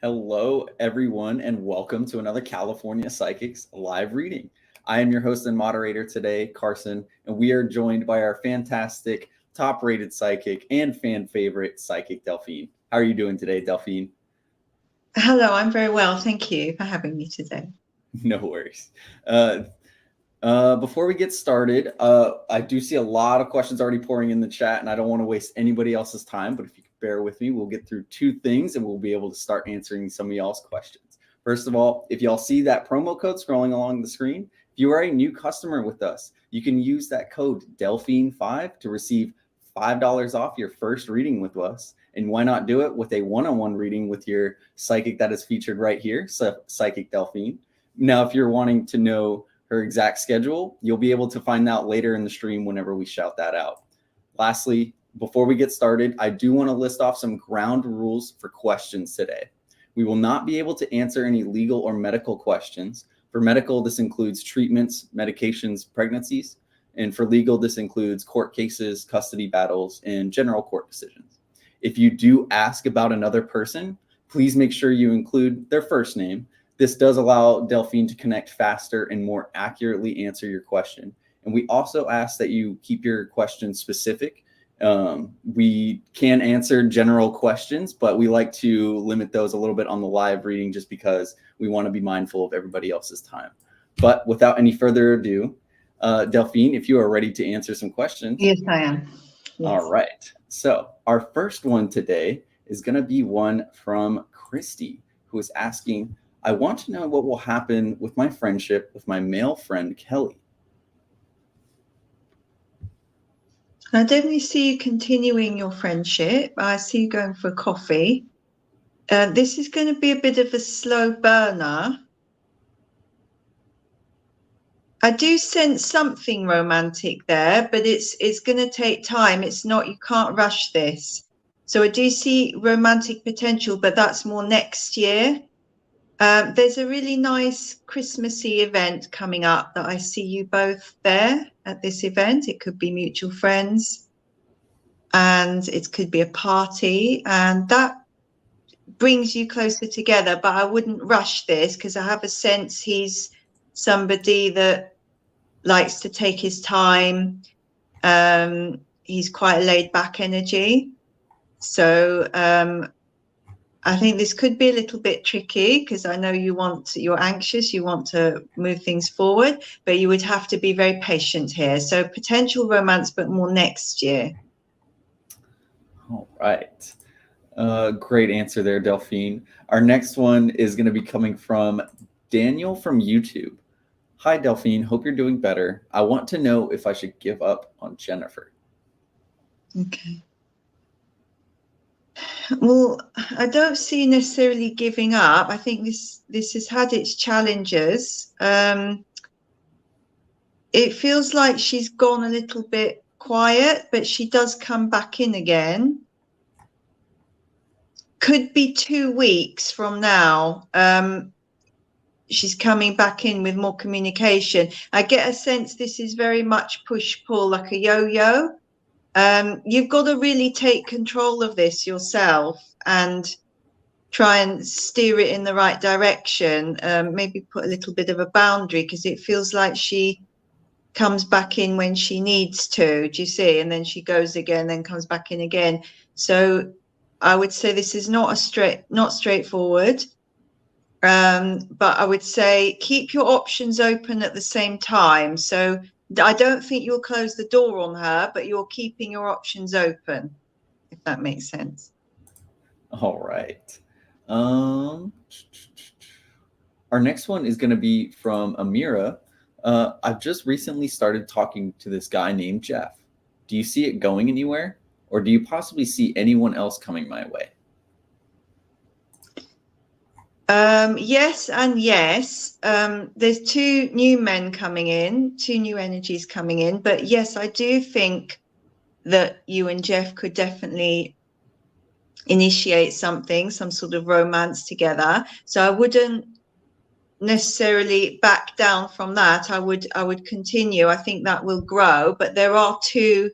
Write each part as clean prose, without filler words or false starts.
Hello, everyone, and welcome to another California Psychics live reading. I am your host and moderator today, Carson, and we are joined by our fantastic, top-rated psychic and fan favorite, Psychic Delphine. How are you doing today, Delphine? Hello, I'm very well. Thank you for having me today. No worries. Before we get started, I do see a lot of questions already pouring in the chat, and I don't want to waste anybody else's time, but if you could bear with me, we'll get through two things, and we'll be able to start answering some of y'all's questions. First of all, if y'all see that promo code scrolling along the screen, if you are a new customer with us, you can use that code Delphine5 to receive $5 off your first reading with us. And why not do it with a one-on-one reading with your psychic that is featured right here, Psychic Delphine. Now, if you're wanting to know her exact schedule, you'll be able to find out later in the stream whenever we shout that out. Lastly, before we get started, I do want to list off some ground rules for questions today. We will not be able to answer any legal or medical questions. For medical, this includes treatments, medications, pregnancies. And for legal, this includes court cases, custody battles, and general court decisions. If you do ask about another person, please make sure you include their first name. This does allow Delphine to connect faster and more accurately answer your question. And we also ask that you keep your questions specific. We can answer general questions, but we like to limit those a little bit on the live reading just because we want to be mindful of everybody else's time. But without any further ado, Delphine, if you are ready to answer some questions. Yes, I am. Yes. All right. So our first one today is going to be one from Christy, who is asking, I want to know what will happen with my friendship with my male friend, Kelly. I definitely see you continuing your friendship. I see you going for a coffee. This is going to be a bit of a slow burner. I do sense something romantic there, but it's going to take time. It's not, you can't rush this. So I do see romantic potential, but that's more next year. There's a really nice Christmassy event coming up that I see you both there at this event. It could be mutual friends and it could be a party, and that brings you closer together. But I wouldn't rush this because I have a sense he's somebody that likes to take his time. He's quite a laid back energy. So I think this could be a little bit tricky because I know you're anxious, you want to move things forward, but you would have to be very patient here. So potential romance, but more next year. All right. Great answer there, Delphine. Our next one is going to be coming from Daniel from YouTube. Hi, Delphine. Hope you're doing better. I want to know if I should give up on Jennifer. Okay. Well, I don't see necessarily giving up. I think this has had its challenges. It feels like she's gone a little bit quiet, but she does come back in again. Could be 2 weeks from now. She's coming back in with more communication. I get a sense this is very much push-pull, like a yo-yo. You've got to really take control of this yourself and try and steer it in the right direction. Maybe put a little bit of a boundary, because it feels like she comes back in when she needs to, do you see? And then she goes again, then comes back in again. So I would say this is not straightforward. But I would say keep your options open at the same time. So I don't think you'll close the door on her, but you're keeping your options open, if that makes sense. All right. Our next one is going to be from Amira. I've just recently started talking to this guy named Jeff. Do you see it going anywhere? Or do you possibly see anyone else coming my way? Yes and yes. There's 2 new men coming in, 2 new energies coming in. But yes, I do think that you and Jeff could definitely initiate something, some sort of romance together. So I wouldn't necessarily back down from that. I would continue. I think that will grow. But there are 2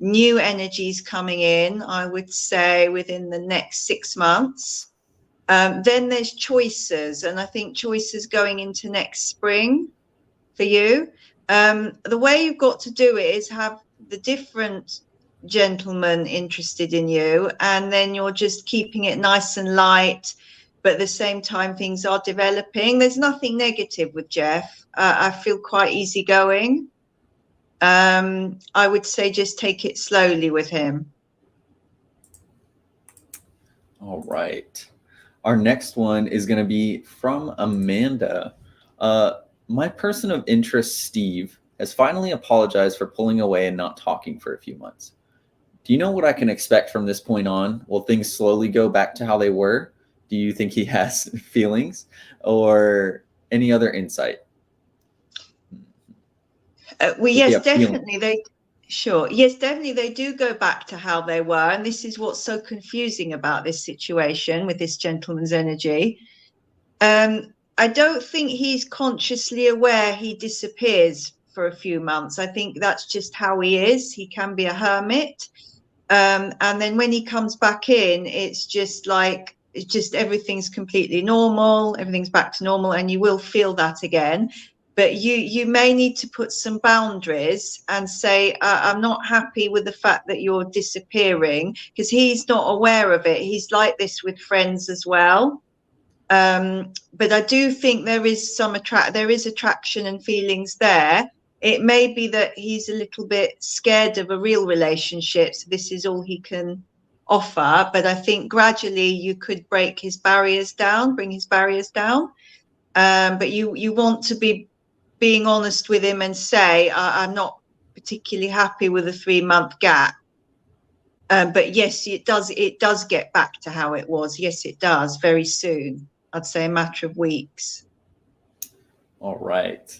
new energies coming in, I would say, within the next 6 months. Then there's choices, and I think choices going into next spring for you. The way you've got to do it is have the different gentlemen interested in you, and then you're just keeping it nice and light, but at the same time things are developing. There's nothing negative with Jeff. I feel quite easygoing. I would say just take it slowly with him. All right. Our next one is going to be from Amanda. My person of interest, Steve, has finally apologized for pulling away and not talking for a few months. Do you know what I can expect from this point on? Will things slowly go back to how they were? Do you think he has feelings or any other insight? Well, yes, definitely. Yes, definitely. They do go back to how they were. And this is what's so confusing about this situation with this gentleman's energy. I don't think he's consciously aware he disappears for a few months. I think that's just how he is. He can be a hermit. And then when he comes back in, it's just like, everything's completely normal. Everything's back to normal. And you will feel that again. But you may need to put some boundaries and say, I'm not happy with the fact that you're disappearing, because he's not aware of it. He's like this with friends as well. But I do think there is attraction and feelings there. It may be that he's a little bit scared of a real relationship, so this is all he can offer. But I think gradually you could bring his barriers down. But you want to be being honest with him and say, I'm not particularly happy with a 3-month gap. But yes, it does get back to how it was. Yes, it does, very soon. I'd say a matter of weeks. All right.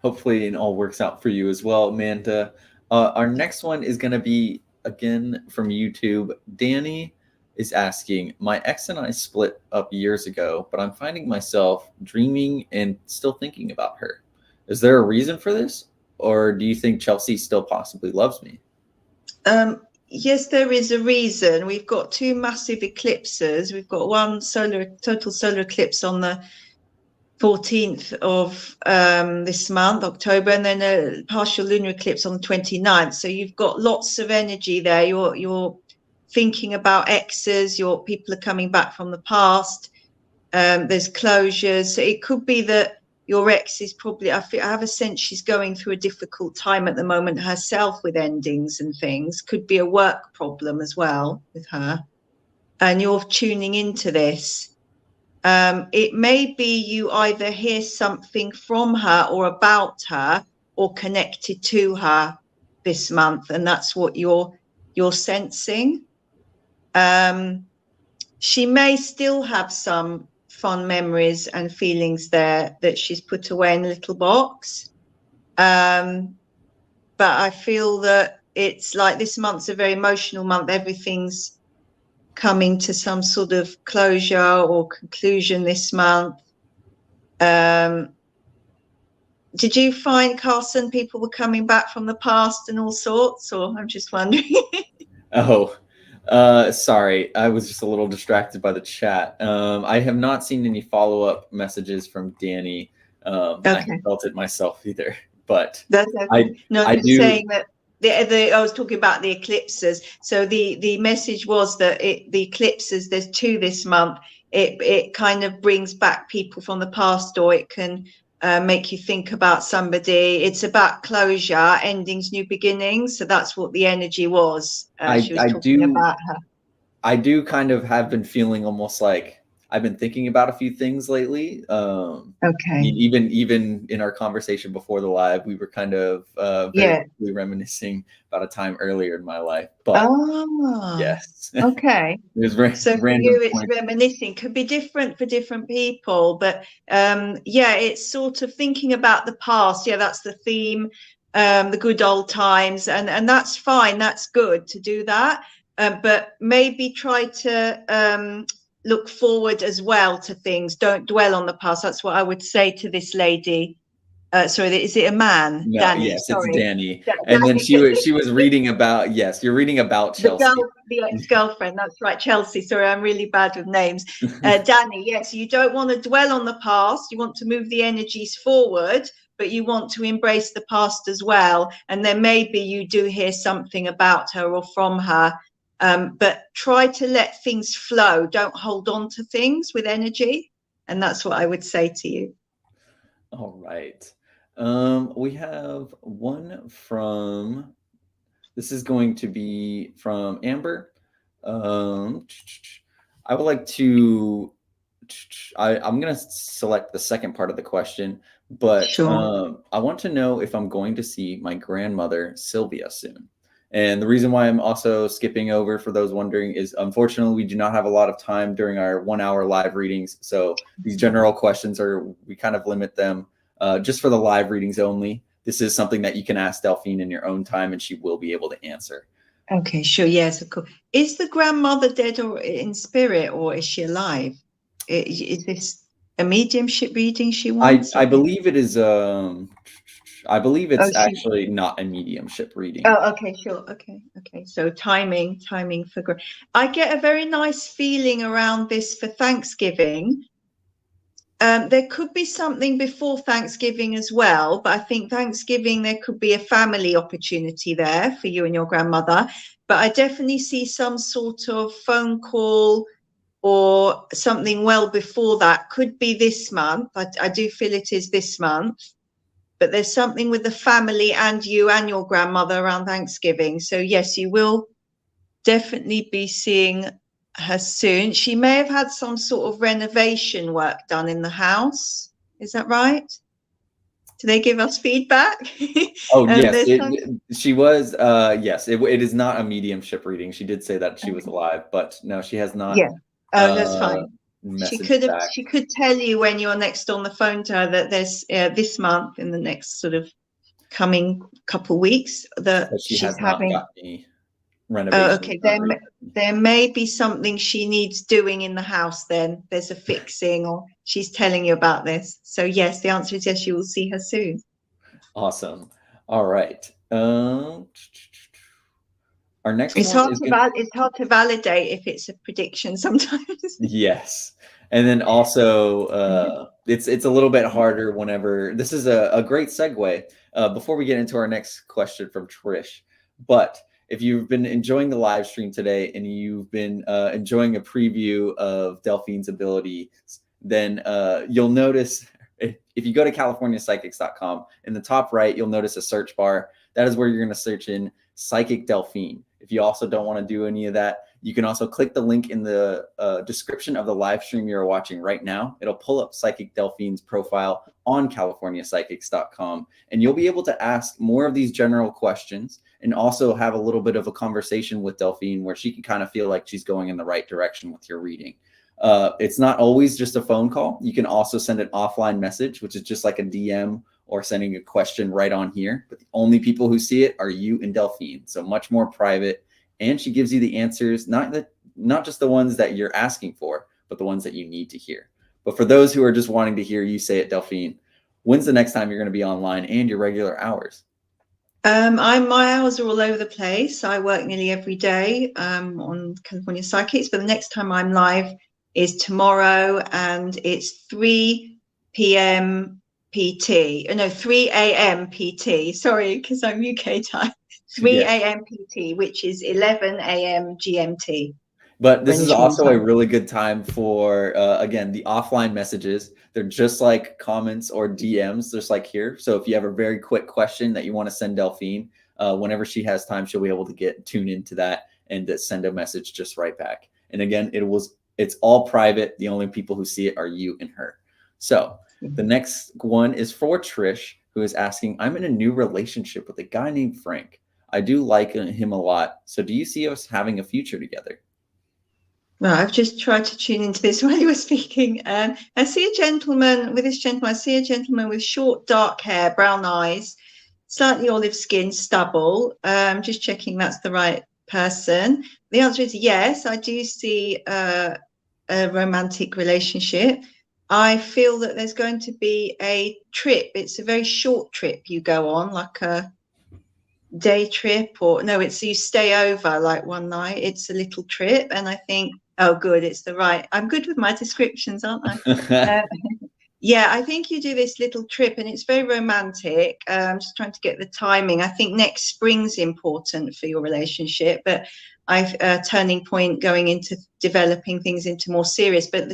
Hopefully it all works out for you as well, Amanda. Our next one is going to be, again, from YouTube. Danny is asking, my ex and I split up years ago, but I'm finding myself dreaming and still thinking about her. Is there a reason for this? Or do you think Chelsea still possibly loves me? Yes, there is a reason. We've got 2 massive eclipses. We've got one total solar eclipse on the 14th of this month, October, and then a partial lunar eclipse on the 29th. So you've got lots of energy there. You're thinking about exes. Your people are coming back from the past. There's closures. So it could be that your ex is probably, I have a sense she's going through a difficult time at the moment herself with endings and things. Could be a work problem as well with her. And you're tuning into this. It may be you either hear something from her or about her or connected to her this month, and that's what you're sensing. She may still have some fond memories and feelings there that she's put away in a little box. But I feel that it's like this month's a very emotional month. Everything's coming to some sort of closure or conclusion this month. Did you find, Carson, people were coming back from the past and all sorts, or I'm just wondering? Sorry, I was just a little distracted by the chat. I have not seen any follow-up messages from Danny. Okay. I haven't felt it myself either, but that's okay. I'm saying that I was talking about the eclipses. So the message was that the eclipses, there's 2 this month. It kind of brings back people from the past, or it can make you think about somebody. It's about closure, endings, new beginnings. So that's what the energy was. She was talking about her. I do kind of have been feeling almost like I've been thinking about a few things lately. Okay. Even in our conversation before the live, we were kind of reminiscing about a time earlier in my life. But yes. Okay. So for you, it's reminiscing. Could be different for different people, but it's sort of thinking about the past. Yeah, that's the theme. The good old times, and that's fine. That's good to do that. But maybe try to look forward as well to things. Don't dwell on the past. That's what I would say to this lady. Sorry, is it a man? No, Danny, yes, it's sorry. Danny. And then she was reading about, yes, you're reading about Chelsea. The ex-girlfriend, that's right, Chelsea. Sorry, I'm really bad with names. Danny, yes, you don't want to dwell on the past. You want to move the energies forward, but you want to embrace the past as well. And then maybe you do hear something about her or from her. But try to let things flow. Don't hold on to things with energy. And that's what I would say to you. All right. We have one from, this is going to be from Amber. I would like to, I'm going to select the second part of the question, but Sure. I want to know if I'm going to see my grandmother, Sylvia, soon. And the reason why I'm also skipping over, for those wondering, is unfortunately we do not have a lot of time during our 1 hour live readings. So these general questions we kind of limit them just for the live readings only. This is something that you can ask Delphine in your own time, and she will be able to answer. Okay, sure. Yes, of course. Is the grandmother dead or in spirit, or is she alive? Is this a mediumship reading she wants? I believe it is. I believe Oh, it's actually not a mediumship reading. Oh, okay, sure. Okay. So timing for. I get a very nice feeling around this for Thanksgiving. There could be something before Thanksgiving as well, but I think Thanksgiving there could be a family opportunity there for you and your grandmother. But I definitely see some sort of phone call or something well before that. Could be this month. I do feel it is this month. But there's something with the family and you and your grandmother around Thanksgiving. So yes, you will definitely be seeing her soon. She may have had some sort of renovation work done in the house. Is that right? Do they give us feedback? Oh, yes, she was. Yes, it is not a mediumship reading. She did say that she was alive, but no, she has not. Yeah. Oh, that's fine. She Messaged could tell you when you're next on the phone to her that there's this month, in the next sort of coming couple weeks, that but she she's has not having. got any renovation. Oh, okay. There may be something she needs doing in the house. Then there's a fixing, or she's telling you about this. So yes, the answer is yes. You will see her soon. Awesome. All right. Our next It's one hard is it's hard to validate if it's a prediction sometimes. yes, and then also it's a little bit harder whenever this is a great segue before we get into our next question from Trish. But if you've been enjoying the live stream today and you've been enjoying a preview of Delphine's abilities, then you'll notice if you go to CaliforniaPsychics.com, in the top right, you'll notice a search bar. That is where you're going to search in Psychic Delphine. If you also don't want to do any of that, you can also click the link in the description of the live stream you're watching right now. It'll pull up Psychic Delphine's profile on CaliforniaPsychics.com, and you'll be able to ask more of these general questions and also have a little bit of a conversation with Delphine where she can kind of feel like she's going in the right direction with your reading. It's not always just a phone call. You can also send an offline message, which is just like a DM or sending a question right on here. But the only people who see it are you and Delphine. So much more private. And she gives you the answers, not just the ones that you're asking for, but the ones that you need to hear. But for those who are just wanting to hear you say it, Delphine, when's the next time you're going to be online and your regular hours? My hours are all over the place. I work nearly every day on California Psychics, but the next time I'm live is tomorrow, and it's 3 p.m. PT. No, 3 a.m. PT. Sorry, because I'm UK time. 3 a.m. PT, which is 11 a.m. GMT. But this is also a really good time for, again, the offline messages. They're just like comments or DMs, just like here. So if you have a very quick question that you want to send Delphine, whenever she has time, she'll be able to tune into that and send a message just right back. And again, it's all private. The only people who see it are you and her. So the next one is for Trish, who is asking, I'm in a new relationship with a guy named Frank. I do like him a lot. So do you see us having a future together? Well, I've just tried to tune into this while you were speaking. I see a gentleman with short, dark hair, brown eyes, slightly olive skin, stubble. Just checking that's the right person. The answer is yes. I do see a romantic relationship. I feel that there's going to be a trip. It's a very short trip you go on, like a day trip, or no, it's you stay over like one night. It's a little trip, and I think, oh, good, it's the right. I'm good with my descriptions, aren't I? Yeah, I think you do this little trip, and it's very romantic. I'm just trying to get the timing. I think next spring's important for your relationship, but I've a turning point going into developing things into more serious. But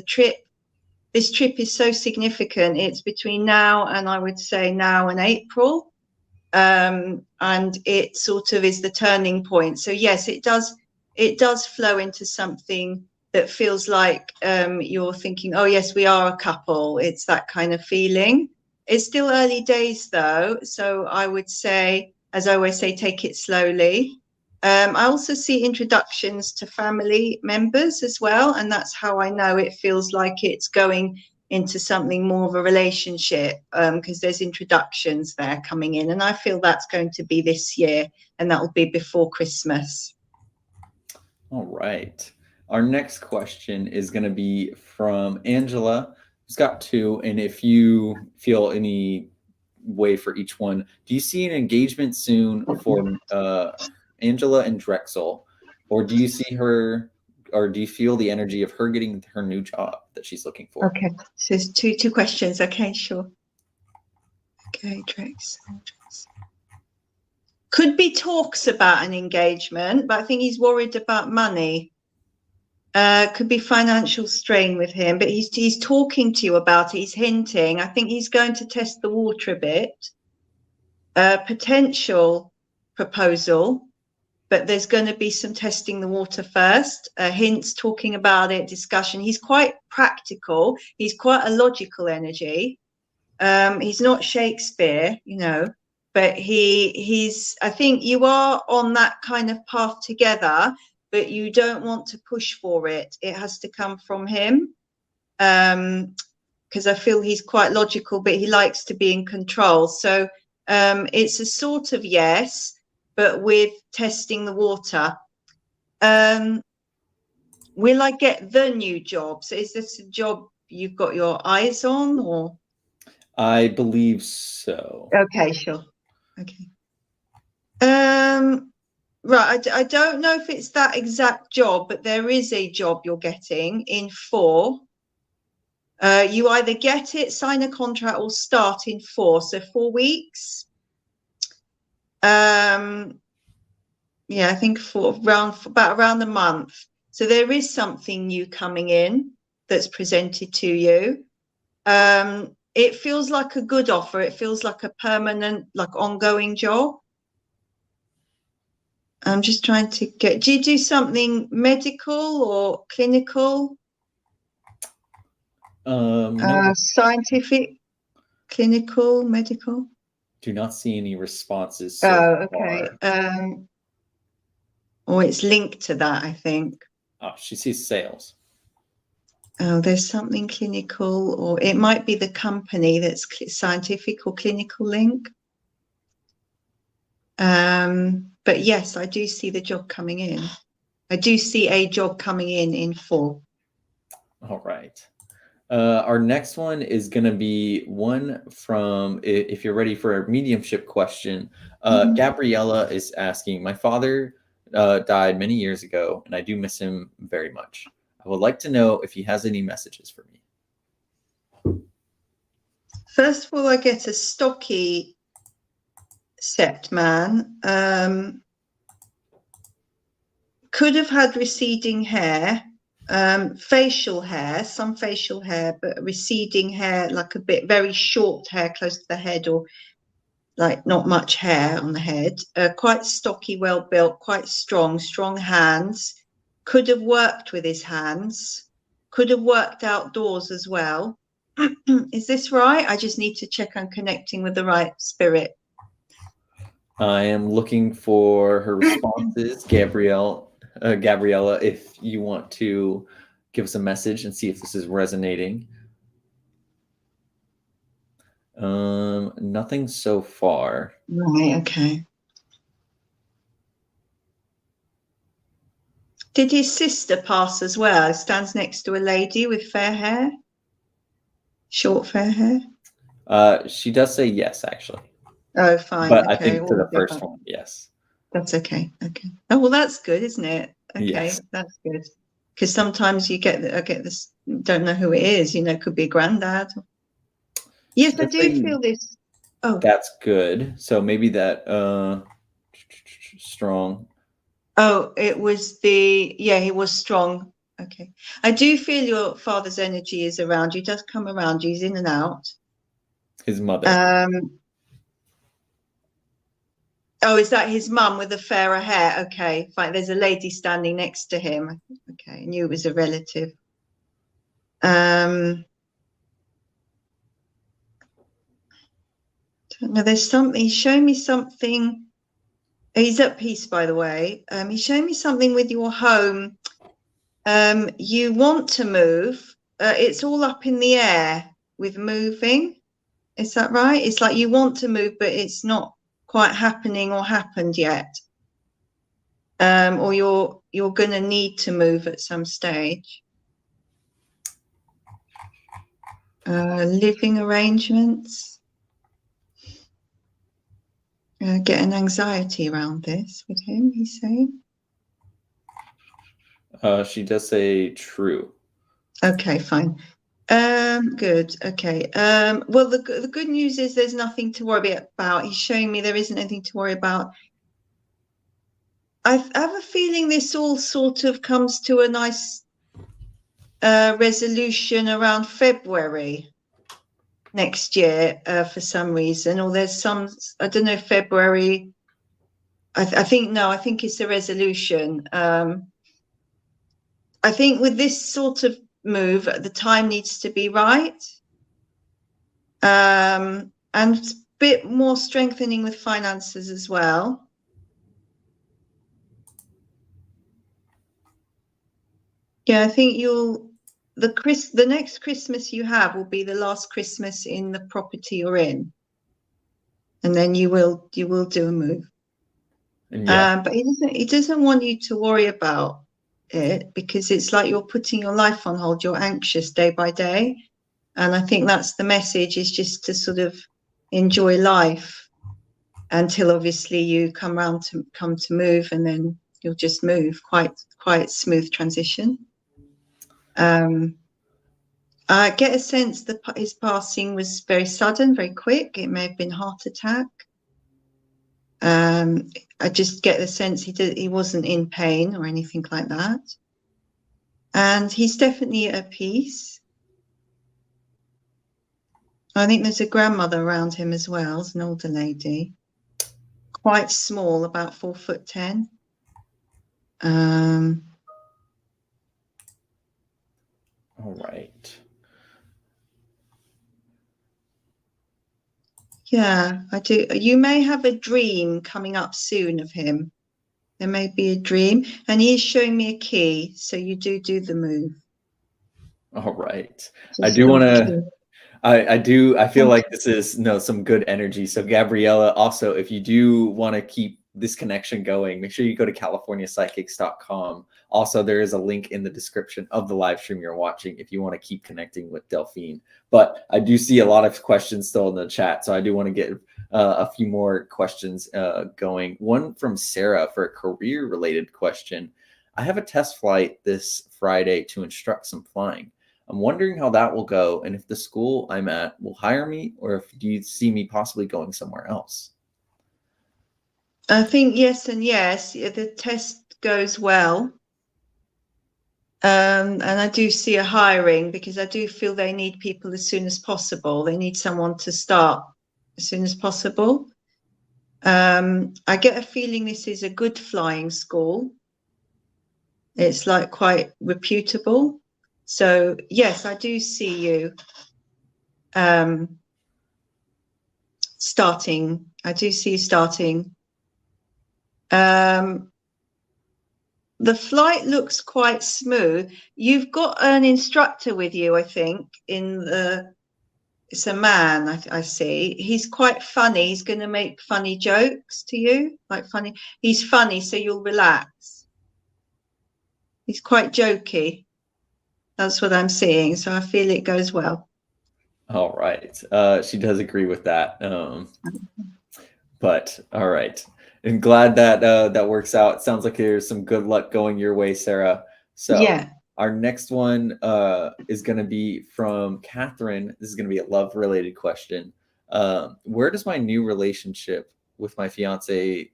this trip is so significant. It's between now and I would say now and April. And it sort of is the turning point. So yes, it does flow into something that feels like you're thinking, oh yes, we are a couple. It's that kind of feeling. It's still early days though, so I would say, as I always say, take it slowly. I also see introductions to family members as well, and that's how I know it feels like it's going into something more of a relationship, because there's introductions there coming in, and I feel that's going to be this year, and that will be before Christmas. All right. Our next question is going to be from Angela, who's got two. And if you feel any way for each one, do you see an engagement soon for Angela and Drexel? Or do you see her, or do you feel the energy of her getting her new job that she's looking for? Okay, so there's two questions. Okay, sure. Okay, Drexel. Could be talks about an engagement, but I think he's worried about money. Could be financial strain with him, but he's talking to you about it. He's hinting. I think he's going to test the water a bit. Potential proposal, but there's going to be some testing the water first. Hints, talking about it, discussion. He's quite practical. He's quite a logical energy. He's not Shakespeare, you know, but he's. I think you are on that kind of path together, but you don't want to push for it. It has to come from him, because I feel he's quite logical, but he likes to be in control. So it's a sort of yes, but with testing the water. Will I get the new job? So is this a job you've got your eyes on, or? I believe so. Okay, sure. Okay. Right, I don't know if it's that exact job, but there is a job you're getting in 4. You either get it, sign a contract, or start in 4, so 4 weeks. Yeah, I think about around a month. So there is something new coming in that's presented to you. It feels like a good offer. It feels like a permanent, like ongoing job. I'm just trying to get. Do you do something medical or clinical? No, Scientific, clinical, medical. do not see any responses Oh, so okay. far. Or it's linked to that, I think. Oh, she sees sales. Oh, there's something clinical, or it might be the company that's scientific or clinical link. But yes, I do see the job coming in. I do see a job coming in 4. All right. Our next one is going to be one from, if you're ready for a mediumship question, Gabriella is asking, my father died many years ago, and I do miss him very much. I would like to know if he has any messages for me. First of all, I get a stocky set man. Could have had receding hair, facial hair, some facial hair, but receding hair, like a bit very short hair close to the head, or like not much hair on the head. Quite stocky, well built, quite strong hands. Could have worked with his hands. Could have worked outdoors as well. Is this right? I just need to check I'm connecting with the right spirit. I am looking for her responses, Gabriella, if you want to give us a message and see if this is resonating. Nothing so far. Right, okay. Did his sister pass as well? Stands next to a lady with fair hair. Short fair hair? She does say yes, actually. Oh, fine. But I Okay. think to the first one, yes. That's okay. Okay. Oh, well, that's good, isn't it? Okay, Yes. that's good. Because sometimes I get this, don't know who it is, you know, it could be a granddad. Yes, I do feel this. Oh, that's good. So maybe that strong. oh, it was he was strong. Okay. I do feel your father's energy is around you. He does come around you. He's in and out. His mother. Oh, is that his mum with the fairer hair? Okay, fine. There's a lady standing next to him. Okay, I knew it was a relative. No, there's something. He's showing me something. He's at peace, by the way. He's showing me something with your home. You want to move. It's all up in the air with moving. Is that right? It's like you want to move, but it's not quite happening or happened yet. Or you're going to need to move at some stage. Living arrangements. Getting anxiety around this with him, he's saying. She does say true. Okay, fine. Good. Okay. Well, the good news is there's nothing to worry about. He's showing me there isn't anything to worry about. I have a feeling this all sort of comes to a nice resolution around February next year for some reason, or there's some, I don't know, February. I think it's a resolution. I think with this sort of move, the time needs to be right. And a bit more strengthening with finances as well. Yeah, I think the next Christmas you have will be the last Christmas in the property you're in. And then you will do a move. Yeah. But he doesn't want you to worry about it because it's like you're putting your life on hold. You're anxious day by day. And I think that's the message, is just to sort of enjoy life until obviously you come to move, and then you'll just move. Quite smooth transition. I get a sense that his passing was very sudden, very quick. It may have been heart attack. I just get the sense he wasn't in pain or anything like that. And he's definitely at peace. I think there's a grandmother around him as well, as an older lady. Quite small, about 4'10". All right. Yeah, I do. You may have a dream coming up soon of him. There may be a dream, and he is showing me a key, so you do the move. All right. I do want to. I feel like this is some good energy. So Gabriella, also, if you do want to keep this connection going, make sure you go to californiapsychics.com. Also, there is a link in the description of the live stream you're watching if you want to keep connecting with Delphine. But I do see a lot of questions still in the chat, so I do want to get a few more questions going. One from Sarah for a career-related question. I have a test flight this Friday to instruct some flying. I'm wondering how that will go, and if the school I'm at will hire me, or if you see me possibly going somewhere else. I think yes and yes. The test goes well. And I do see a hiring, because I do feel they need people as soon as possible. They need someone to start as soon as possible. I get a feeling this is a good flying school. It's like quite reputable. So yes, I do see you starting. I do see you starting. The flight looks quite smooth. You've got an instructor with you, I think, it's a man, I see. He's quite funny. He's going to make funny jokes to you, like funny. He's funny, so you'll relax. He's quite jokey. That's what I'm seeing. So I feel it goes well. All right. She does agree with that. But all right. I'm glad that that works out. Sounds like there's some good luck going your way, Sarah. So Yeah. our next one is going to be from Catherine. This is going to be a love-related question. Where does my new relationship with my fiance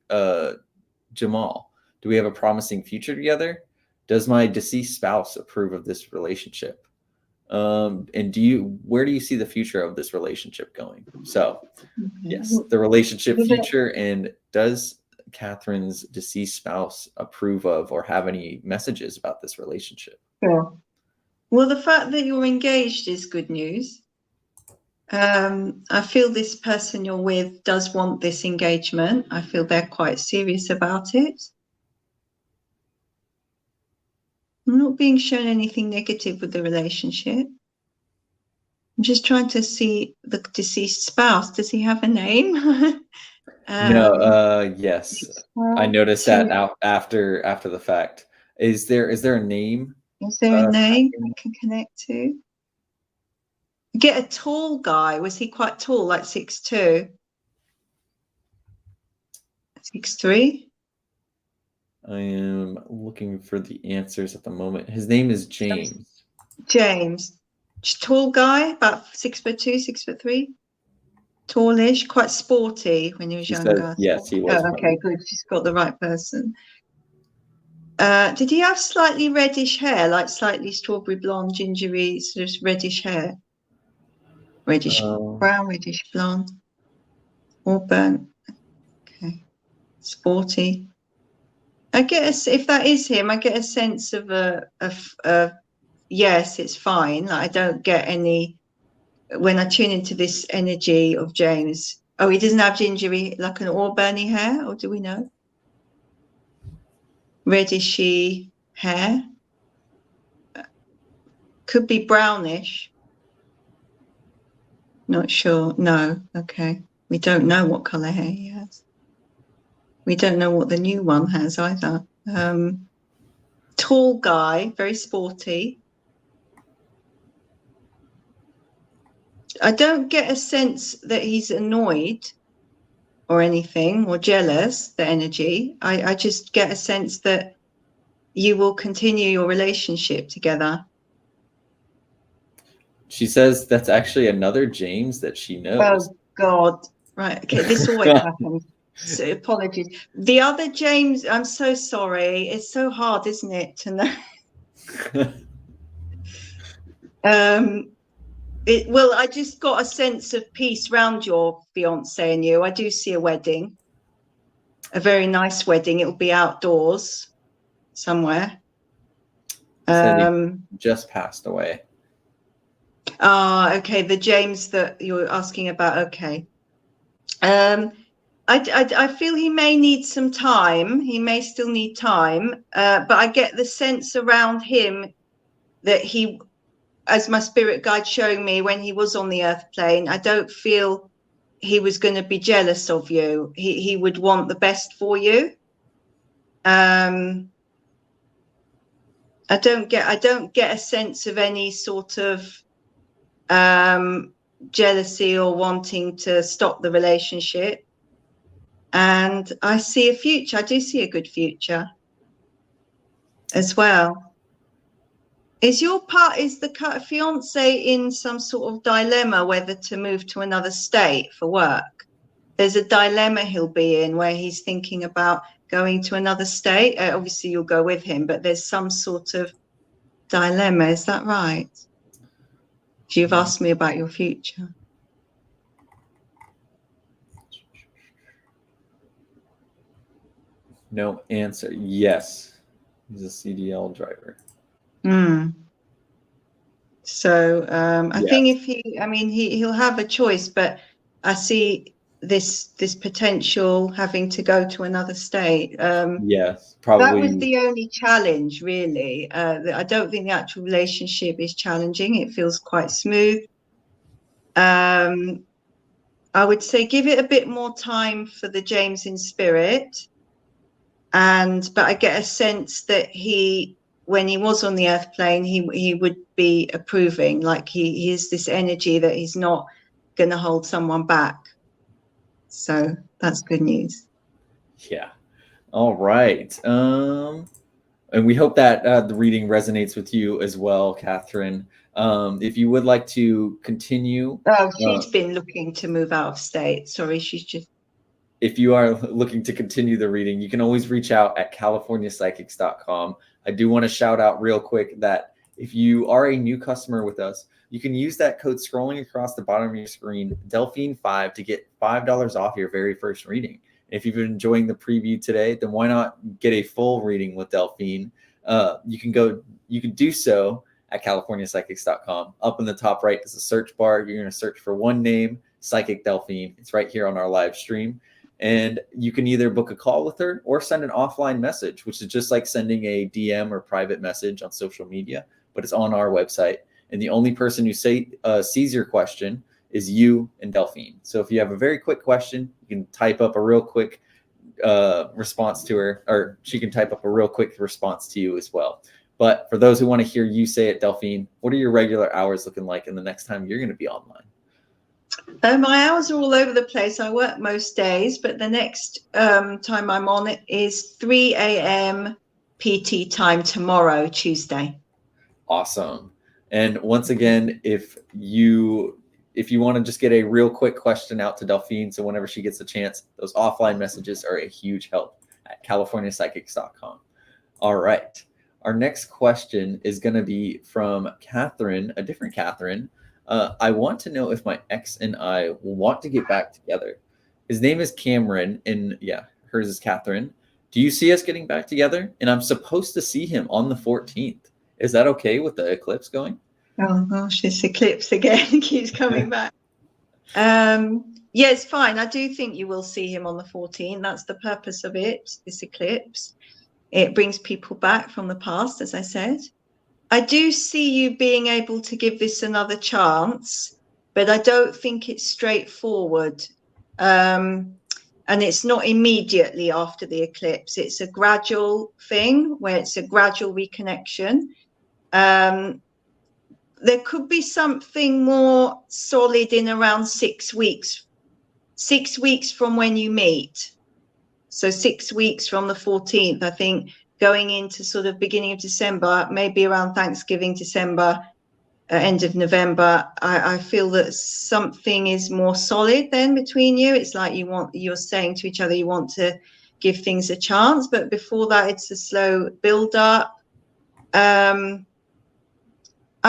Jamal? Do we have a promising future together? Does my deceased spouse approve of this relationship? And where do you see the future of this relationship going? So, yes, the relationship future, and does Catherine's deceased spouse approve of or have any messages about this relationship? Sure. Well, the fact that you're engaged is good news. I feel this person you're with does want this engagement. I feel they're quite serious about it. I'm not being shown anything negative with the relationship. I'm just trying to see the deceased spouse. Does he have a name? No, yes. I noticed that out after the fact. Is there a name? Is there a name I can connect to? Get a tall guy. Was he quite tall, like 6'2"? 6'3"? I am looking for the answers at the moment. His name is James. James. Tall guy, about 6'2", 6'3". Tallish, quite sporty when he was younger. Yes, he was. Oh, okay, good. She's got the right person. Did he have slightly reddish hair, like slightly strawberry blonde, gingery, sort of reddish hair? Reddish brown, reddish blonde, or burnt. Okay, sporty. I guess if that is him, I get a sense of a yes, it's fine. Like, I don't get any when I tune into this energy of James. Oh, he doesn't have gingery, like an auburny hair, or do we know? Reddishy hair. Could be brownish. Not sure. No. Okay. We don't know what color hair he has. We don't know what the new one has either. Tall guy, very sporty. I don't get a sense that he's annoyed or anything or jealous, the energy. I just get a sense that you will continue your relationship together. She says that's actually another James that she knows. Oh, God. Right. Okay. This always happens. So apologies. The other James, I'm so sorry. It's so hard, isn't it, to know? Well, I just got a sense of peace round your fiance and you. I do see a wedding, a very nice wedding. It will be outdoors somewhere. Just passed away. Okay. The James that you're asking about. Okay. I feel he may need some time. He may still need time, but I get the sense around him that he, as my spirit guide showing me when he was on the earth plane, I don't feel he was going to be jealous of you. He would want the best for you. I don't get a sense of any sort of jealousy or wanting to stop the relationship. And I see a future. I do see a good future as well. Is the fiance in some sort of dilemma whether to move to another state for work? There's a dilemma he'll be in where he's thinking about going to another state. Obviously, you'll go with him, but there's some sort of dilemma. Is that right? You've asked me about your future. No answer. Yes, he's a CDL driver. So I think he'll have a choice, but I see this potential having to go to another state. Yes, probably. That was the only challenge, really. I don't think the actual relationship is challenging. It feels quite smooth. I would say give it a bit more time for the James in spirit. But I get a sense that he when he was on the earth plane, he would be approving, like he is this energy that he's not going to hold someone back. So that's good news. Yeah. All right. And we hope that the reading resonates with you as well, Catherine. If you would like to continue. Oh, she's been looking to move out of state. Sorry, she's just. If you are looking to continue the reading, you can always reach out at californiapsychics.com. I do want to shout out real quick that if you are a new customer with us, you can use that code scrolling across the bottom of your screen, Delphine5, to get $5 off your very first reading. If you've been enjoying the preview today, then why not get a full reading with Delphine? You can do so at californiapsychics.com. Up in the top right is a search bar. You're going to search for one name, Psychic Delphine. It's right here on our live stream. And you can either book a call with her or send an offline message, which is just like sending a DM or private message on social media, but it's on our website. And the only person who sees your question is you and Delphine. So if you have a very quick question, you can type up a real quick response to her, or she can type up a real quick response to you as well. But for those who want to hear you say it, Delphine, what are your regular hours looking like in the next time you're going to be online? My hours are all over the place. I work most days, but the next time I'm on it is 3 a.m. PT time tomorrow, Tuesday. Awesome. And once again, if you want to just get a real quick question out to Delphine, so whenever she gets a chance, those offline messages are a huge help at californiapsychics.com. All right. Our next question is going to be from Catherine, a different Catherine. I want to know if my ex and I will want to get back together. His name is Cameron, and yeah, hers is Catherine. Do you see us getting back together? And I'm supposed to see him on the 14th. Is that okay with the eclipse going? Oh gosh, this eclipse again keeps coming back. Yeah, it's fine. I do think you will see him on the 14th. That's the purpose of it, this eclipse. It brings people back from the past, as I said. I do see you being able to give this another chance, but I don't think it's straightforward. And it's not immediately after the eclipse. It's a gradual thing where it's a gradual reconnection. There could be something more solid in around 6 weeks. 6 weeks from when you meet. So 6 weeks from the 14th, I think, going into sort of beginning of December, maybe around Thanksgiving, December, end of November, I feel that something is more solid then between you. It's like you're saying to each other, you want to give things a chance, but before that, it's a slow build up. I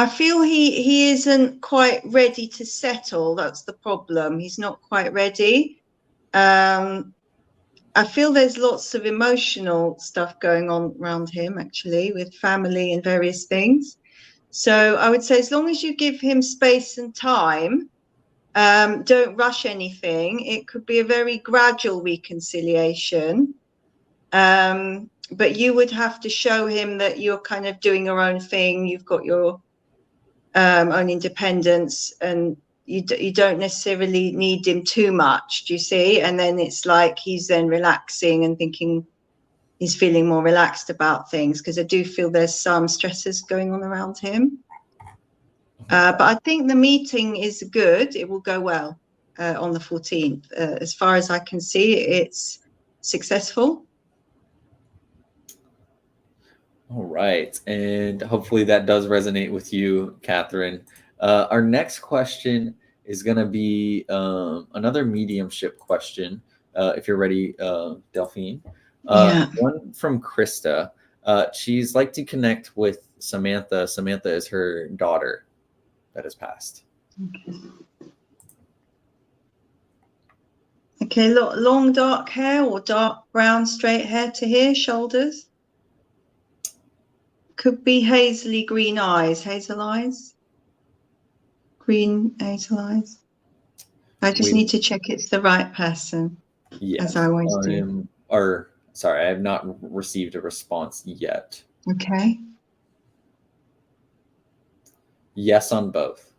feel he isn't quite ready to settle. That's the problem. He's not quite ready. I feel there's lots of emotional stuff going on around him, actually, with family and various things. So I would say as long as you give him space and time, don't rush anything. It could be a very gradual reconciliation. But you would have to show him that you're kind of doing your own thing. You've got your own independence, and you don't necessarily need him too much, do you see? And then it's like he's then relaxing and thinking he's feeling more relaxed about things, because I do feel there's some stresses going on around him. But I think the meeting is good. It will go well on the 14th. As far as I can see, it's successful. All right. And hopefully that does resonate with you, Catherine. Our next question is going to be another mediumship question, if you're ready, Delphine. One from Krista. She's like to connect with Samantha. Samantha is her daughter that has passed. Okay, long dark hair or dark brown straight hair to here, shoulders. Could be hazily green eyes, hazel eyes. Green hazel eyes. I just need to check it's the right person. Yes, as I always do. Sorry, I have not received a response yet. Okay. Yes on both.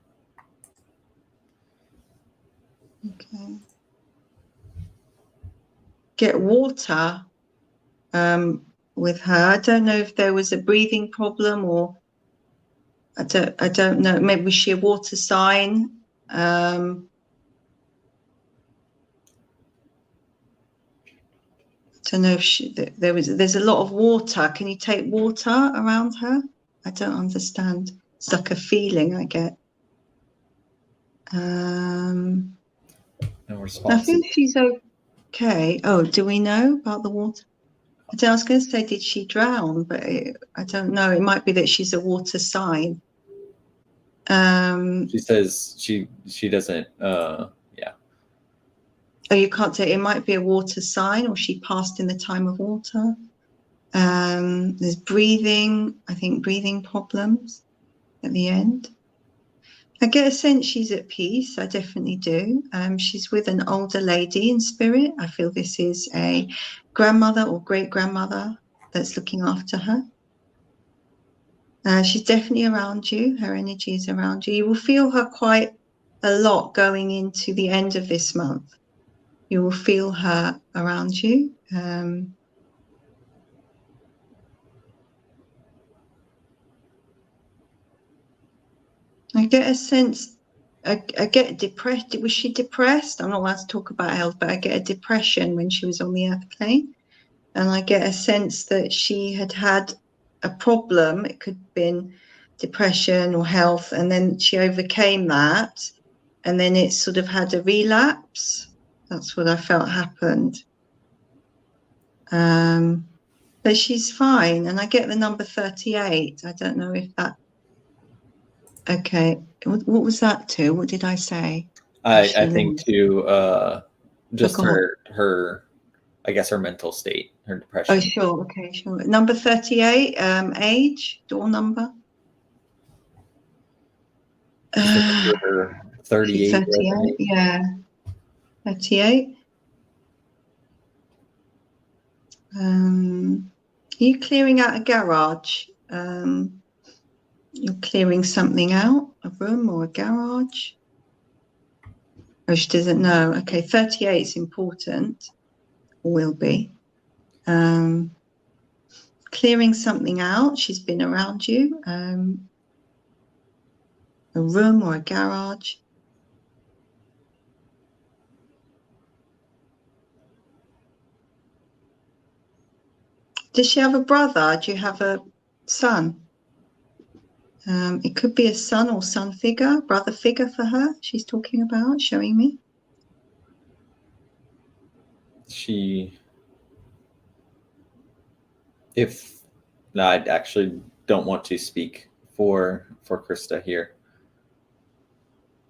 Okay. Get water with her. I don't know if there was a breathing problem, or I don't know. Maybe was she a water sign? I don't know if there's a lot of water. Can you take water around her? I don't understand. It's like a feeling I get. No I response. think she's okay. Oh, do we know about the water? I was going to say, did she drown? But I don't know. It might be that she's a water sign. She says she doesn't. Yeah. Oh, you can't say. It might be a water sign, or she passed in the time of water. There's breathing. I think breathing problems at the end. I get a sense she's at peace. I definitely do. She's with an older lady in spirit. I feel this is a grandmother or great-grandmother that's looking after her. She's definitely around you. Her energy is around you. You will feel her quite a lot going into the end of this month. You will feel her around you. I get a sense, I get depressed. Was she depressed? I'm not allowed to talk about health, but I get a depression when she was on the earth plane. And I get a sense that she had a problem. It could have been depression or health. And then she overcame that. And then it sort of had a relapse. That's what I felt happened. But she's fine. And I get the number 38. I don't know if that. Okay. What was that to? What did I say? I think to just her I guess her mental state, her depression. Oh, sure. Okay, sure. Number 38, age, door number. Her 38. 38, yeah. 38. Are you clearing out a garage? You're clearing something out, a room or a garage? Oh, she doesn't know. Okay, 38 is important, or will be. Clearing something out. She's been around you. A room or a garage. Does she have a brother? Do you have a son? It could be a son or son figure, brother figure for her. She's talking about, showing me. I actually don't want to speak for Krista here.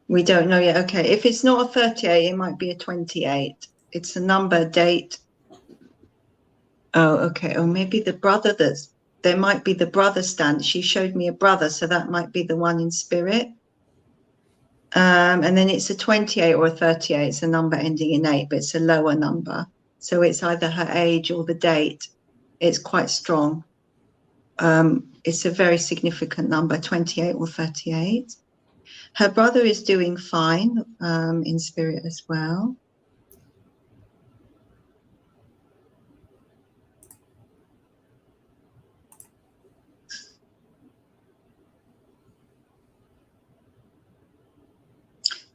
We don't know yet. Okay, if it's not a 38, it might be a 28. It's a number, date. Oh, okay. Or maybe the brother there might be the brother stand. She showed me a brother, so that might be the one in spirit. And then it's a 28 or a 38. It's a number ending in 8, but it's a lower number. So it's either her age or the date. It's quite strong. It's a very significant number, 28 or 38. Her brother is doing fine in spirit as well.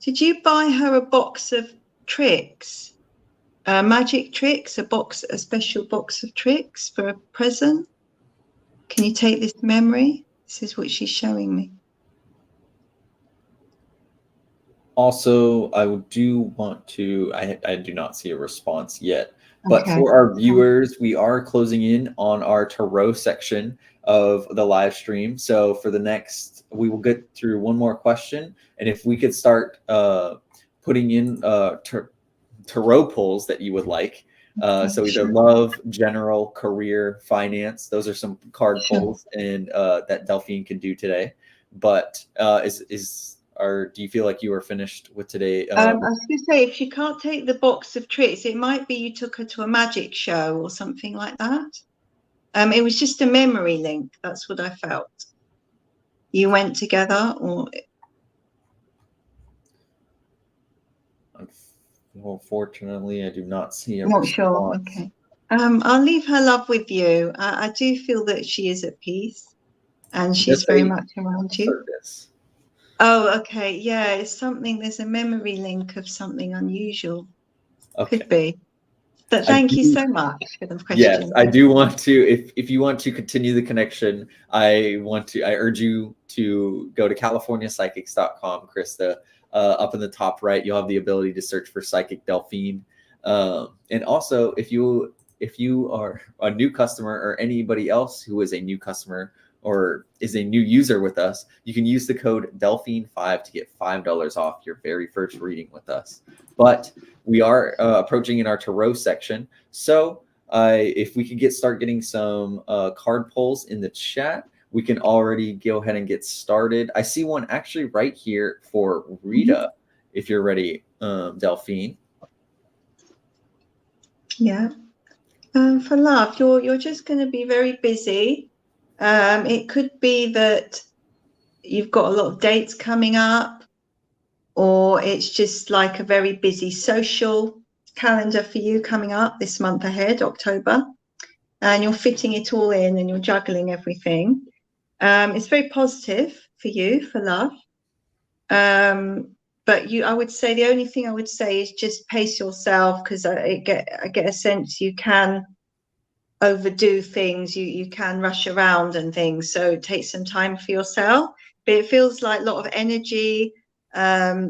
Did you buy her a box of tricks? Magic tricks, a special box of tricks for a present? Can you take this memory? This is what she's showing me. Also, I do want to, I do not see a response yet, but for our viewers, we are closing in on our tarot section of the live stream. So for the next, we will get through one more question. And if we could start putting in tarot pulls that you would like. So either love, general, career, finance. Those are some card pulls and that Delphine can do today. But do you feel like you are finished with today? I was going to say, if she can't take the box of tricks, it might be you took her to a magic show or something like that. It was just a memory link. That's what I felt. You went together, or? Well, fortunately, I do not see a Not response. sure. Okay. I'll leave her love with you. I do feel that she is at peace and She she's does very say much around you. circus. Oh, okay. Yeah, it's something, there's a memory link of something unusual. Okay. Could be. But I thank you do, so much for the yes, question. I do want to, if you want to continue the connection, I urge you to go to californiapsychics.com, Krista. Up in the top right, you'll have the ability to search for Psychic Delphine. And also, if you are a new customer or anybody else who is a new customer or is a new user with us, you can use the code Delphine5 to get $5 off your very first reading with us. But we are approaching in our tarot section. So if we could start getting some card pulls in the chat, we can already go ahead and get started. I see one actually right here for Rita, if you're ready, Delphine. Yeah. For love, you're just going to be very busy. It could be that you've got a lot of dates coming up, or it's just like a very busy social calendar for you coming up this month ahead, October, and you're fitting it all in and you're juggling everything. It's very positive for you for love. But I would say the only thing I would say is just pace yourself, because I get a sense you can overdo things, you can rush around and things, so take some time for yourself. But it feels like a lot of energy, a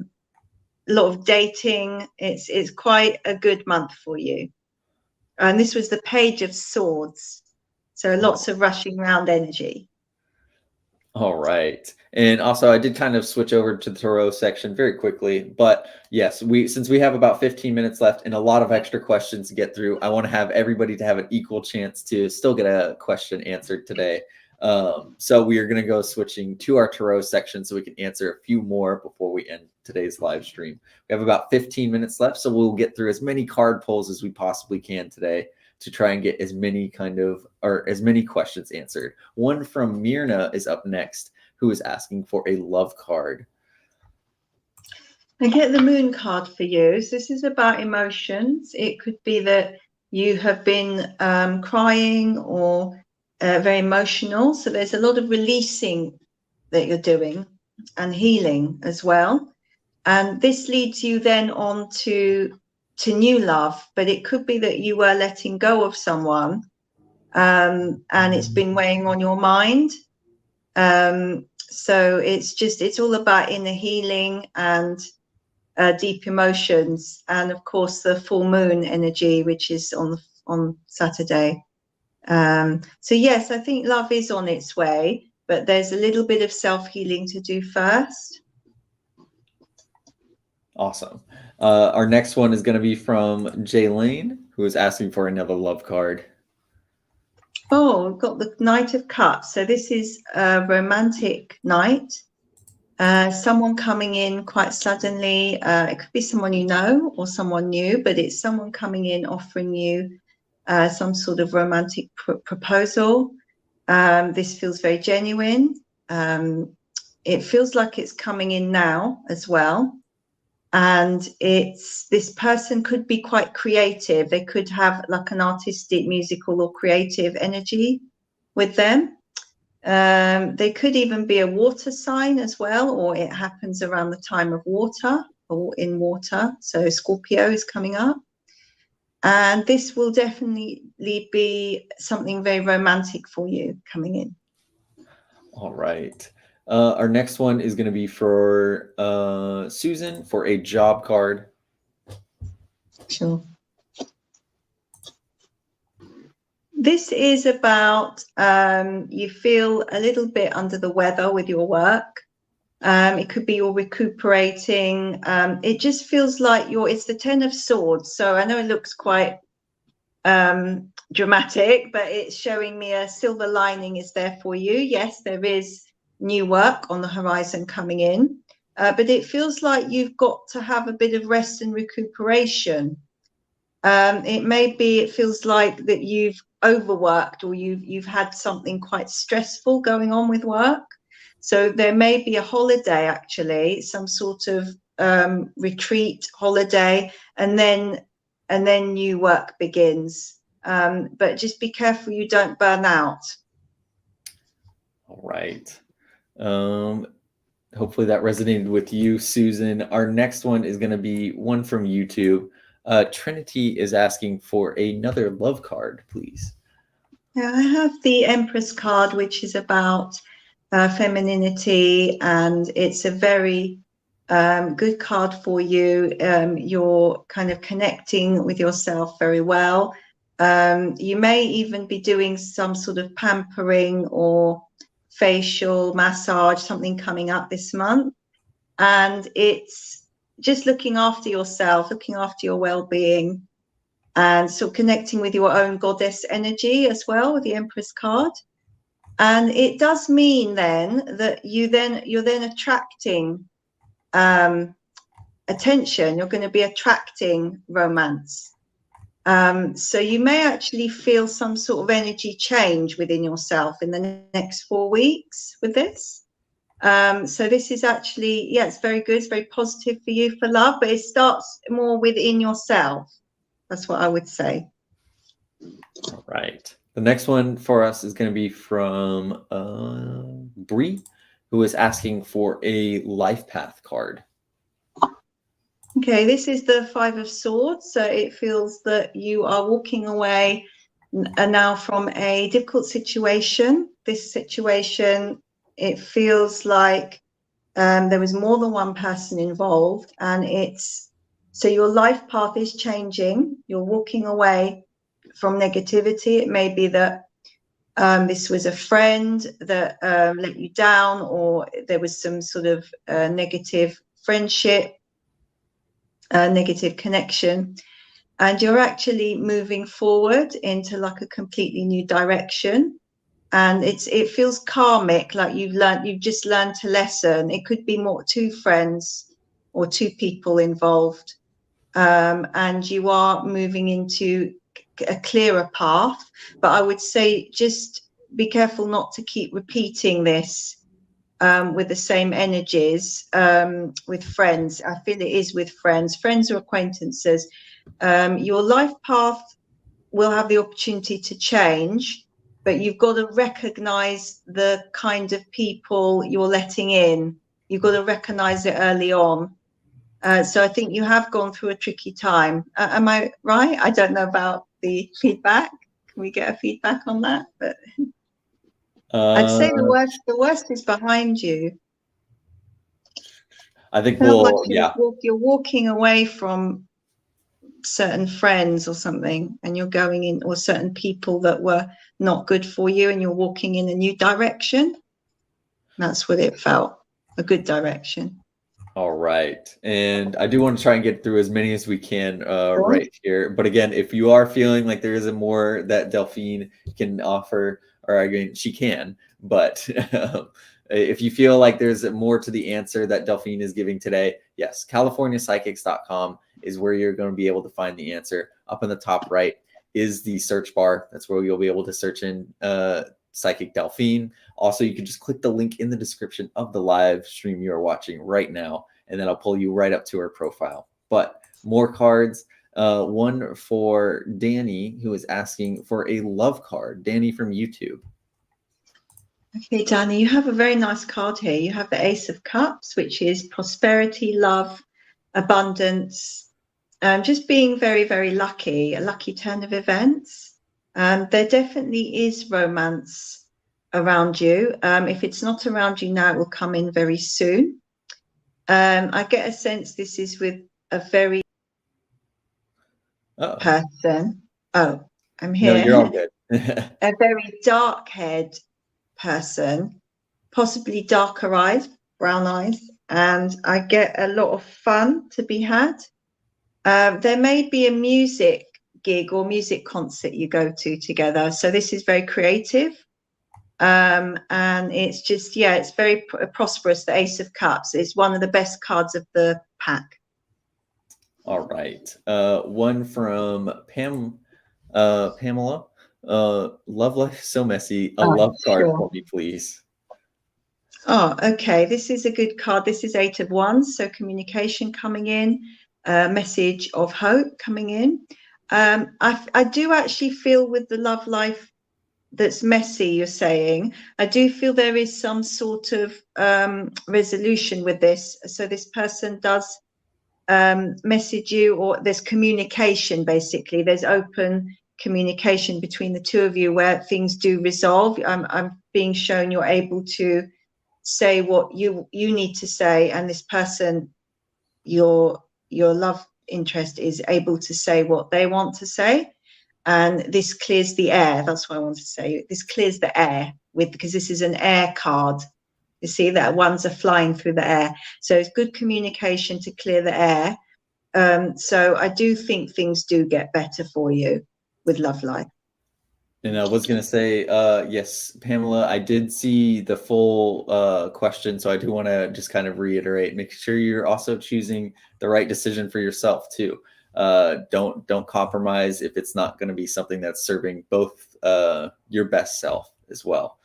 lot of dating. It's quite a good month for you. And this was the Page of Swords, so lots of rushing around energy. All right. And also, I did kind of switch over to the tarot section very quickly. But yes, since we have about 15 minutes left and a lot of extra questions to get through, I want to have everybody to have an equal chance to still get a question answered today. So we are going to go switching to our tarot section so we can answer a few more before we end today's live stream. We have about 15 minutes left, so we'll get through as many card pulls as we possibly can today to try and get as many questions answered. One from Mirna is up next, who is asking for a love card. I get the Moon card for you. So this is about emotions. It could be that you have been crying or very emotional. So there's a lot of releasing that you're doing and healing as well. And this leads you then on to new love, but it could be that you were letting go of someone and it's been weighing on your mind. So it's all about inner healing and deep emotions, and of course the full moon energy, which is on Saturday. So yes, I think love is on its way, but there's a little bit of self-healing to do first. Awesome. Our next one is going to be from Jaylene, who is asking for another love card. Oh, we've got the Knight of Cups. So this is a romantic night. Someone coming in quite suddenly. It could be someone you know or someone new, but it's someone coming in offering you some sort of romantic proposal. This feels very genuine. It feels like it's coming in now as well. And this person could be quite creative. They could have like an artistic, musical or creative energy with them. They could even be a water sign as well, or it happens around the time of water or in water. So Scorpio is coming up. And this will definitely be something very romantic for you coming in. All right. Our next one is going to be for Susan for a job card. Sure. This is about you feel a little bit under the weather with your work. It could be you're recuperating. It just feels like it's the Ten of Swords. So I know it looks quite dramatic, but it's showing me a silver lining is there for you. Yes, there is new work on the horizon coming in, but it feels like you've got to have a bit of rest and recuperation. It feels like that you've overworked, or you've had something quite stressful going on with work. So there may be a holiday, actually, some sort of retreat holiday, and then new work begins. but just be careful you don't burn out. All right. Hopefully that resonated with you, Susan. Our next one is going to be one from YouTube. Trinity is asking for another love card, please. Yeah, I have the Empress card, which is about femininity, and it's a very good card for you. You're kind of connecting with yourself very well. You may even be doing some sort of pampering or facial massage, something coming up this month. And it's just looking after yourself, looking after your well-being, and sort of connecting with your own goddess energy as well with the Empress card. And it does mean then that you're then attracting attention. You're going to be attracting romance. So you may actually feel some sort of energy change within yourself in the next 4 weeks with this. So this is actually, yeah, it's very good. It's very positive for you for love, but it starts more within yourself. That's what I would say. All right. The next one for us is going to be from Bree, who is asking for a life path card. Okay, this is the Five of Swords. So it feels that you are walking away now from a difficult situation. This situation, it feels like there was more than one person involved, and so your life path is changing. You're walking away from negativity. It may be that this was a friend that let you down, or there was some sort of negative friendship, negative connection, and you're actually moving forward into like a completely new direction. And it feels karmic, like you've just learned a lesson. It could be more 2 friends or 2 people involved, and you are moving into a clearer path. But I would say just be careful not to keep repeating this with the same energies with friends. I feel it is with friends or acquaintances. Your life path will have the opportunity to change, but you've got to recognize the kind of people you're letting in. You've got to recognize it early on. So I think you have gone through a tricky time. Am I right? I don't know about the feedback. Can we get a feedback on that? But I'd say the worst is behind you. I think you're walking away from certain friends or something, and you're going in, or certain people that were not good for you, and you're walking in a new direction. That's what it felt, a good direction. All right. And I do want to try and get through as many as we can right here. But again, if you are feeling like there isn't more that Delphine can offer, or again, she can, but if you feel like there's more to the answer that Delphine is giving today, yes, CaliforniaPsychics.com is where you're going to be able to find the answer. Up in the top right is the search bar. That's where you'll be able to search in Psychic Delphine. Also, you can just click the link in the description of the live stream you are watching right now, and then I'll pull you right up to her profile. But more cards. One for Danny, who is asking for a love card. Danny from YouTube. Okay, Danny, you have a very nice card here. You have the Ace of Cups, which is prosperity, love, abundance, just being very, very lucky, a lucky turn of events. There definitely is romance around you. If it's not around you now, it will come in very soon. I get a sense this is with a very person. Oh, I'm here. No, you're all good. A very dark-haired person, possibly darker eyes, brown eyes, and I get a lot of fun to be had. There may be a music gig or music concert you go to together, so this is very creative, and it's just, yeah, it's very prosperous. The Ace of Cups is one of the best cards of the pack. All right, one from Pamela. Love life so messy. A love card for me, please. Oh, okay. This is a good card. This is 8 of Wands, so communication coming in, message of hope coming in. I do actually feel with the love life that's messy, you're saying, I do feel there is some sort of resolution with this. So this person does message you, or there's communication, basically. There's open communication between the two of you where things do resolve. I'm being shown you're able to say what you need to say, and this person, your love interest, is able to say what they want to say. And this clears the air. That's what I want to say. This clears the air because this is an air card. You see that ones are flying through the air. So it's good communication to clear the air. So I do think things do get better for you with love life. And I was going to say, yes, Pamela, I did see the full question. So I do want to just kind of reiterate, make sure you're also choosing the right decision for yourself too. Don't compromise if it's not going to be something that's serving both your best self as well.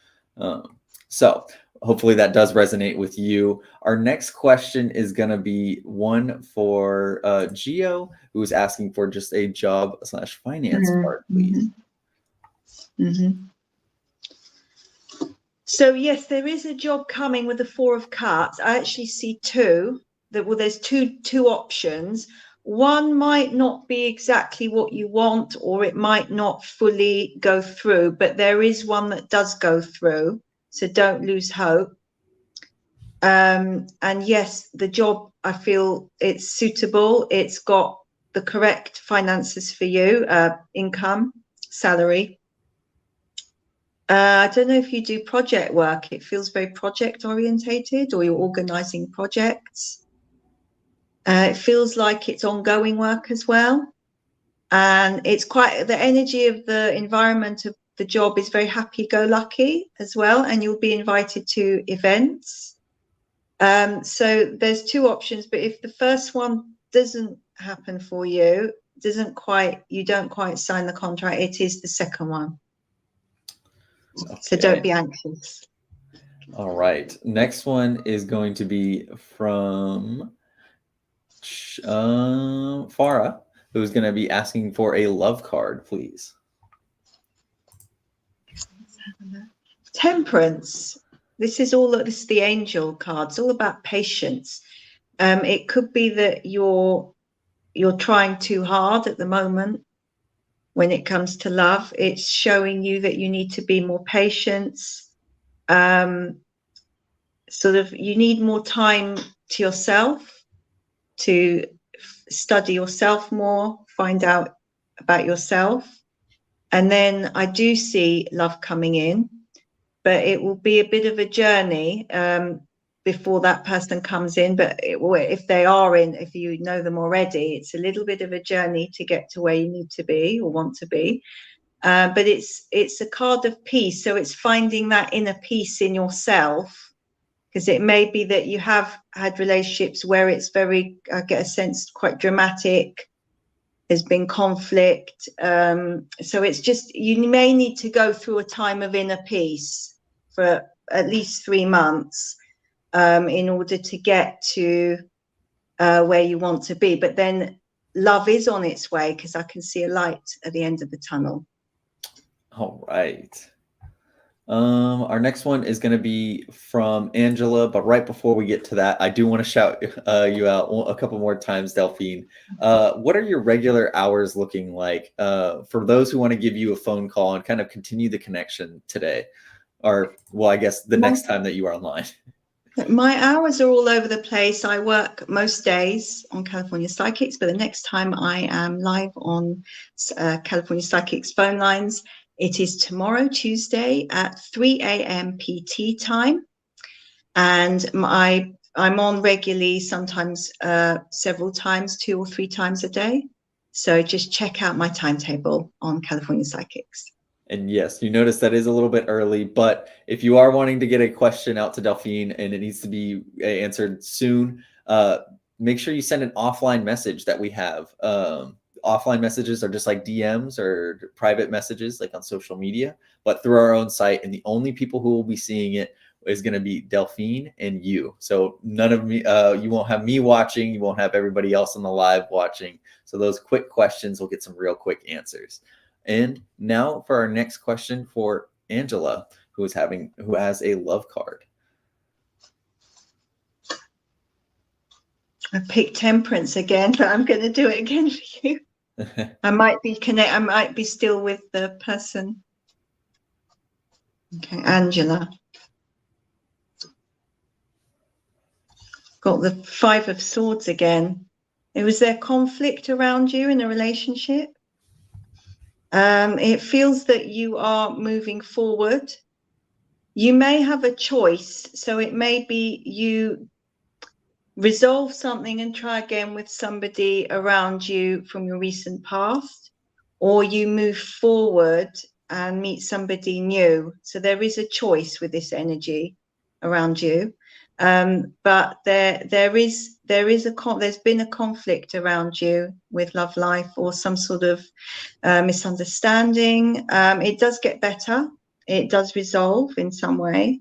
So hopefully that does resonate with you. Our next question is going to be one for Gio, who's asking for just a job/finance part, please. Mm-hmm. So yes, there is a job coming with the 4 of Cups. I actually see two. There's two options. One might not be exactly what you want, or it might not fully go through, but there is one that does go through. So don't lose hope. And yes, the job, I feel it's suitable. It's got the correct finances for you, income, salary. I don't know if you do project work. It feels very project orientated, or you're organizing projects. It feels like it's ongoing work as well. And it's quite, the energy of the environment of the job is very happy-go-lucky as well. And you'll be invited to events. So there's two options, but if the first one doesn't happen for you, you don't quite sign the contract, it is the second one. Okay. So don't be anxious. All right. Next one is going to be from Farah, who's going to be asking for a love card, please. Temperance. This is the angel card. It's all about patience. It could be that you're trying too hard at the moment. When it comes to love, it's showing you that you need to be more patient. Sort of, you need more time to yourself, to study yourself more, find out about yourself. And then I do see love coming in, but it will be a bit of a journey before that person comes in. But if they are in, if you know them already, it's a little bit of a journey to get to where you need to be or want to be. But it's a card of peace. So it's finding that inner peace in yourself, because it may be that you have had relationships where it's very, I get a sense, quite dramatic. There's been conflict. So it's just, you may need to go through a time of inner peace for at least 3 months in order to get to where you want to be. But then love is on its way, because I can see a light at the end of the tunnel. All right. Our next one is going to be from Angela, but right before we get to that, I do want to shout you out a couple more times, Delphine. What are your regular hours looking like for those who want to give you a phone call and kind of continue the connection today? Or, well, I guess the next time that you are online. My hours are all over the place. I work most days on California Psychics, but the next time I am live on California Psychics phone lines, it is tomorrow, Tuesday, at 3 a.m. PT time. And I'm on regularly, sometimes several times, 2 or 3 times a day. So just check out my timetable on California Psychics. And yes, you notice that is a little bit early, but if you are wanting to get a question out to Delphine and it needs to be answered soon, make sure you send an offline message that we have. Offline messages are just like DMs or private messages like on social media, but through our own site. And the only people who will be seeing it is going to be Delphine and you. So none of me, you won't have me watching. You won't have everybody else on the live watching. So those quick questions will get some real quick answers. And now for our next question for Angela, who has a love card. I picked Temperance again, but I'm going to do it again for you. I might be still with the person. Okay, Angela. Got the Five of Swords again. Was there conflict around you in a relationship? It feels that you are moving forward. You may have a choice, so it may be you resolve something and try again with somebody around you from your recent past, or you move forward and meet somebody new. So there is a choice with this energy around you, but there's been a conflict around you with love life, or some sort of misunderstanding. It does get better, it does resolve in some way,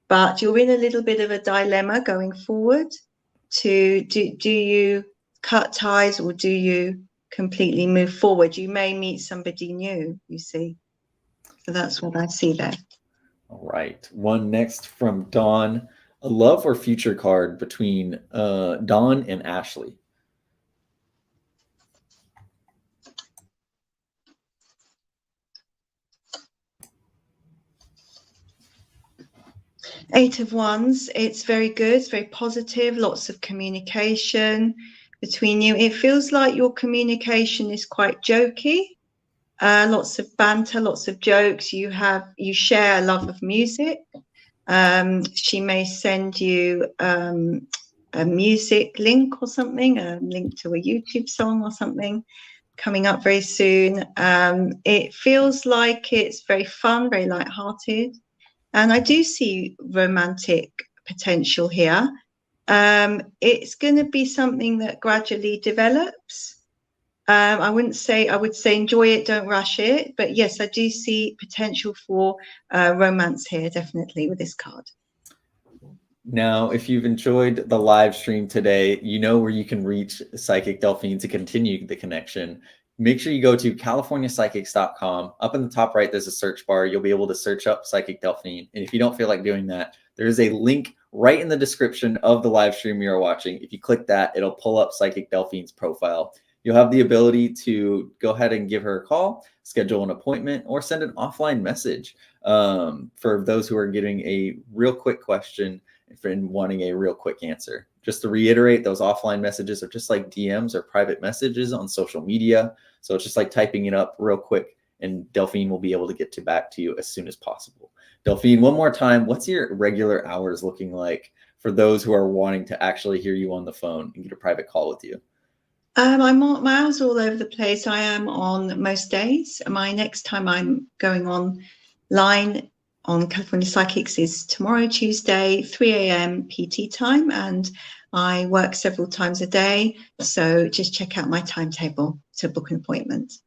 but you're in a little bit of a dilemma going forward. Do you cut ties, or do you completely move forward? You may meet somebody new, you see. So that's what I see there. All right. One next from Dawn. A love or future card between Dawn and Ashley. Eight of Wands. It's very good. It's very positive. Lots of communication between you. It feels like your communication is quite jokey. Lots of banter, lots of jokes. You share a love of music. She may send you a music link or something, a link to a YouTube song or something coming up very soon. It feels like it's very fun, very lighthearted. And I do see romantic potential here. It's going to be something that gradually develops. I would say enjoy it, don't rush it. But yes, I do see potential for romance here, definitely, with this card. Now, if you've enjoyed the live stream today, you know where you can reach Psychic Delphine to continue the connection. Make sure you go to CaliforniaPsychics.com. Up in the top right, there's a search bar. You'll be able to search up Psychic Delphine. And if you don't feel like doing that, there is a link right in the description of the live stream you're watching. If you click that, it'll pull up Psychic Delphine's profile. You'll have the ability to go ahead and give her a call, schedule an appointment, or send an offline message for those who are getting a real quick question and wanting a real quick answer. Just to reiterate, those offline messages are just like DMs or private messages on social media. So it's just like typing it up real quick, and Delphine will be able to get back to you as soon as possible. Delphine, one more time, what's your regular hours looking like for those who are wanting to actually hear you on the phone and get a private call with you? My hours are all over the place. I am on most days. My next time I'm going online on California Psychics is tomorrow, Tuesday, 3 a.m. PT time, and I work several times a day. So just check out my timetable to book an appointment.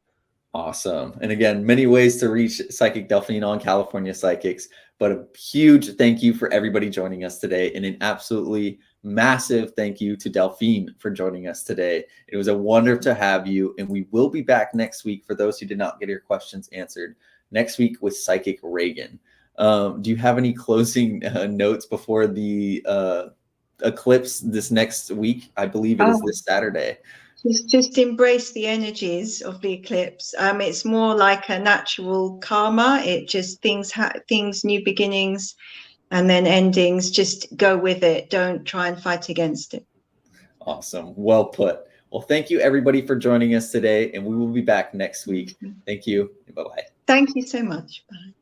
Awesome. And again, many ways to reach Psychic Delphine on California Psychics, but a huge thank you for everybody joining us today, and an absolutely massive thank you to Delphine for joining us today. It was a wonder to have you, and we will be back next week for those who did not get your questions answered next week with Psychic Reagan. Do you have any closing notes before the eclipse this next week? I believe it is this Saturday. Just embrace the energies of the eclipse. It's more like a natural karma. It just things, new beginnings, and then endings. Just go with it. Don't try and fight against it. Awesome. Well put. Well, thank you everybody for joining us today, and we will be back next week. Thank you. Bye-bye. Thank you so much. Bye.